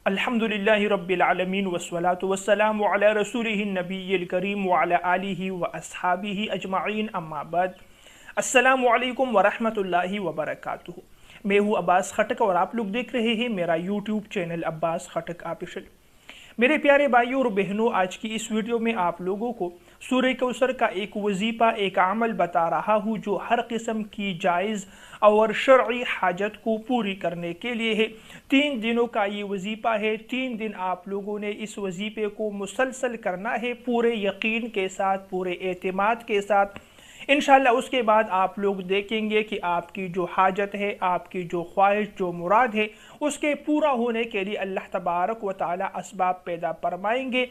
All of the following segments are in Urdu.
الحمدللہ رب العالمین والصلاة والسلام علی رسولہ النبی الکریم وعلی آلہ واصحابہ اجمعین اما بعد۔ السلام علیکم ورحمۃ اللہ وبرکاتہ۔ میں ہوں عباس خٹک اور آپ لوگ دیکھ رہے ہیں میرا یوٹیوب چینل عباس خٹک آفیشل۔ میرے پیارے بھائیوں اور بہنوں، آج کی اس ویڈیو میں آپ لوگوں کو سورہ کوثر کا ایک وظیفہ، ایک عمل بتا رہا ہوں جو ہر قسم کی جائز اور شرعی حاجت کو پوری کرنے کے لیے ہے۔ 3 دنوں کا یہ وظیفہ ہے۔ 3 دن آپ لوگوں نے اس وظیفے کو مسلسل کرنا ہے، پورے یقین کے ساتھ، پورے اعتماد کے ساتھ۔ انشاءاللہ اس کے بعد آپ لوگ دیکھیں گے کہ آپ کی جو حاجت ہے، آپ کی جو خواہش، جو مراد ہے، اس کے پورا ہونے کے لیے اللہ تبارک و تعالی اسباب پیدا فرمائیں گے۔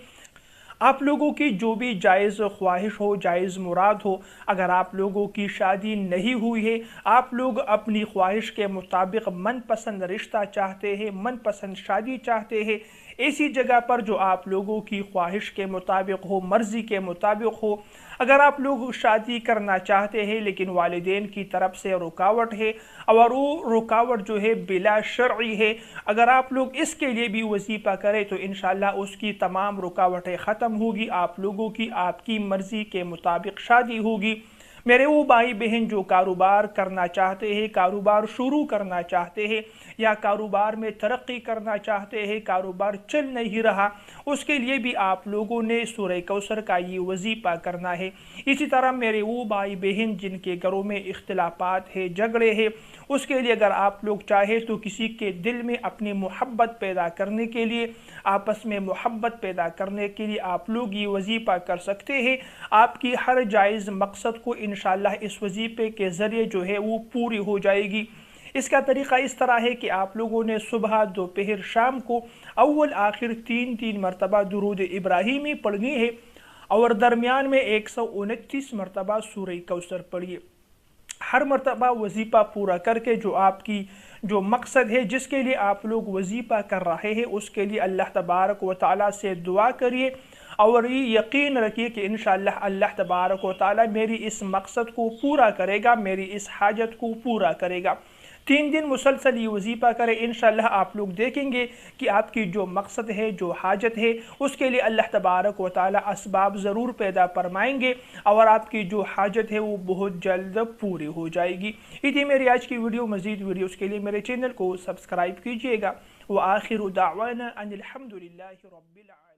آپ لوگوں کی جو بھی جائز خواہش ہو، جائز مراد ہو، اگر آپ لوگوں کی شادی نہیں ہوئی ہے، آپ لوگ اپنی خواہش کے مطابق من پسند رشتہ چاہتے ہیں، من پسند شادی چاہتے ہیں، ایسی جگہ پر جو آپ لوگوں کی خواہش کے مطابق ہو، مرضی کے مطابق ہو، اگر آپ لوگ شادی کرنا چاہتے ہیں لیکن والدین کی طرف سے رکاوٹ ہے اور وہ رکاوٹ جو ہے بلا شرعی ہے، اگر آپ لوگ اس کے لیے بھی وظیفہ کریں تو انشاءاللہ اس کی تمام رکاوٹیں ختم ہوگی، آپ لوگوں کی آپ کی مرضی کے مطابق شادی ہوگی۔ میرے وہ بھائی بہن جو کاروبار کرنا چاہتے ہیں، کاروبار شروع کرنا چاہتے ہیں یا کاروبار میں ترقی کرنا چاہتے ہیں، کاروبار چل نہیں رہا، اس کے لیے بھی آپ لوگوں نے سورہ کوثر کا یہ وظیفہ کرنا ہے۔ اسی طرح میرے وہ بھائی بہن جن کے گھروں میں اختلافات ہیں، جھگڑے ہیں، اس کے لیے اگر آپ لوگ چاہیں تو کسی کے دل میں اپنی محبت پیدا کرنے کے لیے، آپس میں محبت پیدا کرنے کے لیے آپ لوگ یہ وظیفہ کر سکتے ہیں۔ آپ کی ہر جائز مقصد کو انشاءاللہ اس وظیفے کے ذریعے جو ہے وہ پوری ہو جائے گی۔ اس کا طریقہ اس طرح ہے کہ آپ لوگوں نے صبح، دوپہر، شام کو اول آخر 3 مرتبہ درود ابراہیمی پڑھنی ہے اور درمیان میں 129 مرتبہ سورہ کوثر پڑھیے۔ ہر مرتبہ وظیفہ پورا کر کے جو آپ کی جو مقصد ہے، جس کے لیے آپ لوگ وظیفہ کر رہے ہیں، اس کے لیے اللہ تبارک و تعالیٰ سے دعا کریے اور یہ یقین رکھیے کہ انشاءاللہ اللہ تبارک و تعالیٰ میری اس مقصد کو پورا کرے گا، میری اس حاجت کو پورا کرے گا۔ 3 دن مسلسل یہ وظیفہ کریں، انشاءاللہ آپ لوگ دیکھیں گے کہ آپ کی جو مقصد ہے، جو حاجت ہے، اس کے لیے اللہ تبارک و تعالیٰ اسباب ضرور پیدا فرمائیں گے اور آپ کی جو حاجت ہے وہ بہت جلد پوری ہو جائے گی۔ یہ تھی میری آج کی ویڈیو۔ مزید ویڈیوز کے لیے میرے چینل کو سبسکرائب کیجیے گا۔ وآخر دعوانا ان الحمدللہ رب العالمین۔